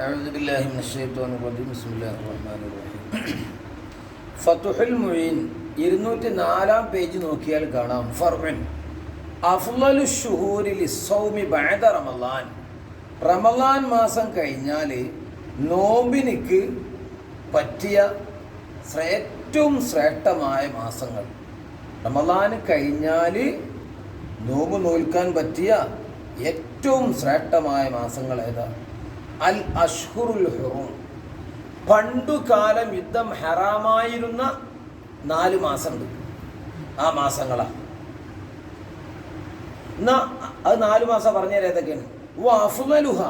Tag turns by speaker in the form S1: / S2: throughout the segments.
S1: أعوذ بالله من الشيطان الرجيم بسم الله الرحمن الرحيم ഫതുഹുൽ Moeen 204 page നോക്കിയാൽ കാണാം ഫർഉൻ അഫ്ളലു ശുഹൂരി ലിസ്സൗമി ബഅദ റമളാൻ റമളാൻ മാസം കഴിഞ്ഞാൽ നോമ്പിനിക്ക് പറ്റിയ ഏറ്റവും ശ്രേഷ്ഠമായ മാസങ്ങൾ റമളാൻ കഴിഞ്ഞാൽ നോമ്പ് നോൽക്കാൻ പറ്റിയ ഏറ്റവും ശ്രേഷ്ഠമായ മാസങ്ങൾ ഏതാ? അൽ അഷ്ഹുറുൽ ഹുറൂം. പണ്ടുകാലം യുദ്ധം ഹറാമായിരുന്ന 4 മാസമുണ്ട്. ആ മാസങ്ങളാണ്. എന്നാ അത് 4 മാസം പറഞ്ഞാൽ ഏതൊക്കെയാണ്? വഅഫ്ളലുഹ,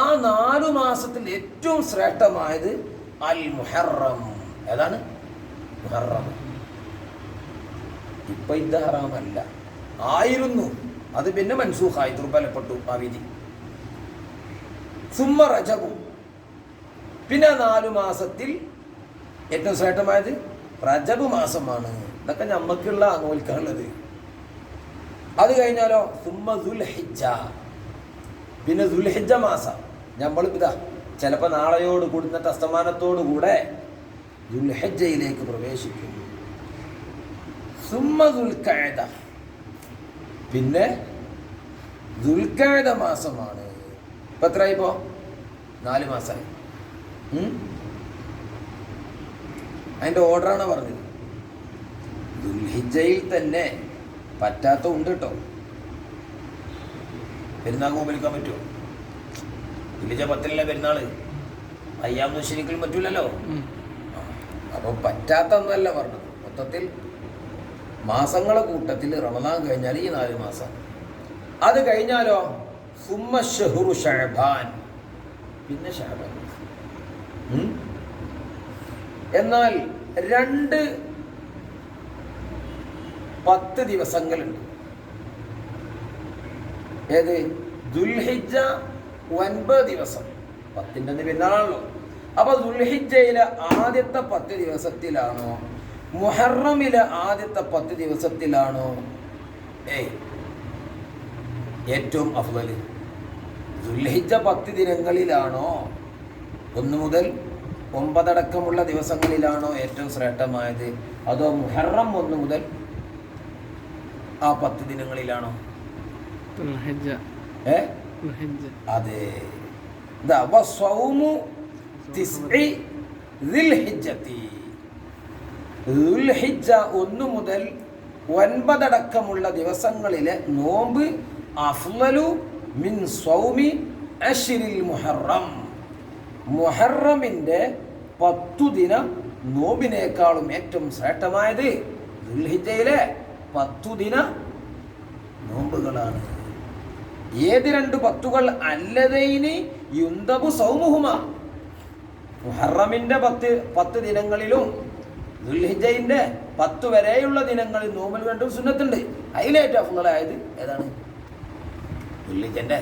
S1: ആ 4 മാസത്തിൽ ഏറ്റവും ശ്രേഷ്ഠമായത് അൽ മുഹറം. ഏതാണ്? മുഹറം. ഇപ്പൊ ഇത് ഹറാമല്ല, ആയിരുന്നു. അത് പിന്നെ മൻസൂഖായി, ദുർബലപ്പെട്ടു ആ വിധി. സുമ്മ റജബു, പിന്നെ 4 മാസത്തിൽ ഏറ്റവും ശ്രേഷ്ഠമായത് റജബ് മാസമാണ്. ഇതൊക്കെ നമ്മക്കുള്ള നോൽക്കാനുള്ളത്. അത് കഴിഞ്ഞാലോ സുമ്മ ദുൽഹിജ്ജ, പിന്നെ ദുൽഹിജ്ജ മാസം. നമ്മൾ ഇതാ ചിലപ്പോൾ നാളെയോട് കൂടുന്ന അസ്തമാനത്തോടു കൂടെ ദുൽഹിജ്ജയിലേക്ക് പ്രവേശിക്കും. സുമ്മ ദുൽഖഅദ, പിന്നെ ദുൽഖഅദ മാസമാണ്. ഇപ്പം എത്രയായി? ഇപ്പോൾ 4 മാസമായി. അതിൻ്റെ ഓർഡറാണ് പറഞ്ഞത്. ദുൽഹിജ്ജയിൽ തന്നെ പറ്റാത്ത ഉണ്ട് കേട്ടോ. പെരുന്നാൾ മുമ്പിലിക്കാൻ പറ്റുമോ? ദുൽഹിജ്ജ 10 പെരുന്നാൾ, അയ്യാമു ശരിക്കും പറ്റൂലല്ലോ. അപ്പോൾ പറ്റാത്തൊന്നല്ല പറഞ്ഞത്. മൊത്തത്തിൽ മാസങ്ങളെ കൂട്ടത്തിൽ റമദാൻ കഴിഞ്ഞാൽ ഈ 4 മാസം. അത് കഴിഞ്ഞാലോ സുമ്മ ശഹ്റു ശഅബാൻ, പിന്നെ ശഅബാൻ. എന്നാൽ 2 10 ദിവസങ്ങളുണ്ട്. ഏത്? ദുൽഹിജ്ജ 9 ദിവസം. 10ൻ്റെ പെരുന്നാളാണല്ലോ. അപ്പൊ ദുൽഹിജ്ജയിലെ ആദ്യത്തെ 10 ദിവസത്തിലാണോ മുഹറമിലെ ആദ്യത്തെ 10 ദിവസത്തിലാണോ ഏറ്റവും അഫ്ളൽ? ദുൽഹിജ്ജ 10 ദിനങ്ങളിലാണോ 1 മുതൽ 9 അടക്കമുള്ള ദിവസങ്ങളിലാണോ ഏറ്റവും ശ്രേഷ്ഠമായത്? അതോ മുഹറം 1 മുതൽ ആ 10 ദിനങ്ങളിലാണോ? അതെ. ദുൽഹിജ്ജ 1 മുതൽ 9 അടക്കമുള്ള ദിവസങ്ങളിലെ നോമ്പ് അഫ്ളലു മിൻ സൗമി അശ്രിൽ മുഹറം. മുഹറമിൻ്റെ 10 ദിന നോമ്പിനേക്കാളും ഏറ്റവും ശ്രേഷ്ഠമായത് ദുൽഹിജ്ജയിലെ 10 ദിന നോമ്പുകളാണ്. ഏത് 2 10കൾ? അല്ലദൈനി യുന്തബു സൗമുഹുമ. മുഹറമിൻ്റെ 10 ദിനങ്ങളിലും ദുൽഹിജ്ജയിൻ്റെ 10 വരെയുള്ള ദിനങ്ങളിൽ നോമ്പിൽ വേണ്ട സുന്നത്തുണ്ട്. അതിലേറ്റവും അഫ്ളലായത് ഏതാണ്? ദുൽഹിജ്ജൻ്റെ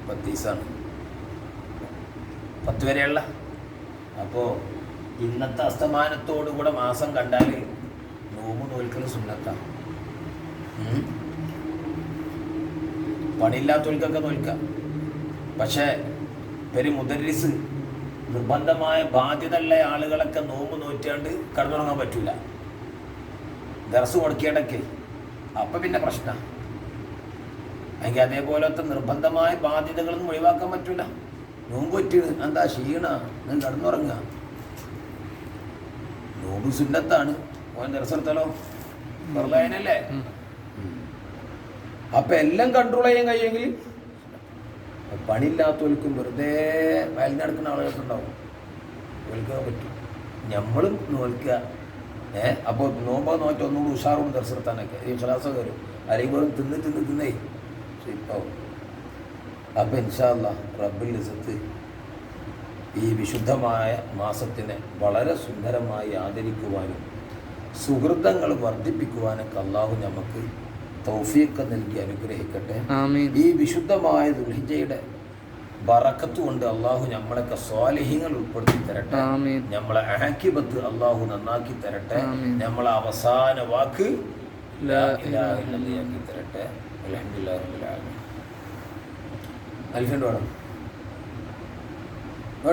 S1: 10 ദിവസമാണ്, 10 വരെയുള്ള. അപ്പോൾ ഇന്നത്തെ അസ്തമാനത്തോടുകൂടെ മാസം കണ്ടാൽ നോമ്പ് നോൽക്കൽ സുന്നത്താണ്. പണിയില്ലാത്തവർക്കൊക്കെ നോൽക്കാം. പക്ഷേ മുദർരിസ് നിർബന്ധമായ ബാധ്യതയുള്ള ആളുകളൊക്കെ നോമ്പ് നോറ്റാണ്ട് കടന്നുറങ്ങാൻ പറ്റൂല. ദർസ് മുടക്കിയിടയ്ക്ക് അപ്പം പിന്നെ പ്രശ്നമാണ്. അല്ലെങ്കിൽ അതേപോലത്തെ നിർബന്ധമായ ബാധ്യതകളൊന്നും ഒഴിവാക്കാൻ പറ്റൂല. നോമ്പ് പറ്റിയത് എന്താ? ക്ഷീണ, നിങ്ങൾ കടന്നുറങ്ങുക. നോമ്പ് സുന്നത്താണ്. ഓൻ ദർസെടുത്തല്ലോ വെറുതെ. അപ്പം എല്ലാം കൺട്രോൾ ചെയ്യാൻ കഴിയുമെങ്കിൽ പണിയില്ലാത്തവർക്കും വെറുതെ വയലിന് നടക്കുന്ന ആളുകൾക്ക് ഉണ്ടാവും, നോൽക്കാൻ പറ്റും. നമ്മളും നോൽക്കുക. അപ്പോൾ നോമ്പ് നോറ്റ് ഒന്നുകൂടി ഉഷാറും ദർശനത്താനൊക്കെ ഈ ക്ലാസ് കയറും. അല്ലെങ്കിൽ വെറും തിന്നേ ഇപ്പാവും. അപ്പം ഇൻഷാ അല്ലാഹ് റബ്ബുൽ ഇസ്സത്ത് ഈ വിശുദ്ധമായ മാസത്തിനെ വളരെ സുന്ദരമായി ആദരിക്കുവാനും സുഹൃതങ്ങൾ വർദ്ധിപ്പിക്കുവാനൊക്കെ അള്ളാഹു നമുക്ക് തൗഫീഖ് നൽകി അനുഗ്രഹിക്കട്ടെ. ഈ വിശുദ്ധമായ ദുൽഹിജ്ജയുടെ ബറക്കത്ത് കൊണ്ട് അള്ളാഹു നമ്മളൊക്കെ സ്വാലിഹീങ്ങൾ ഉൾപ്പെടുത്തി തരട്ടെ. നമ്മളെ ആഖിബത്ത് അള്ളാഹു നന്നാക്കി തരട്ടെ. നമ്മളെ അവസാന വാക്ക് ലാ ഇലാഹ ഇല്ലല്ലാഹ് ആക്കി തരട്ടെ. അൽഹംദുലില്ലാഹി റബ്ബിൽ ആലമീൻ. അൽഫിൻ വേണം.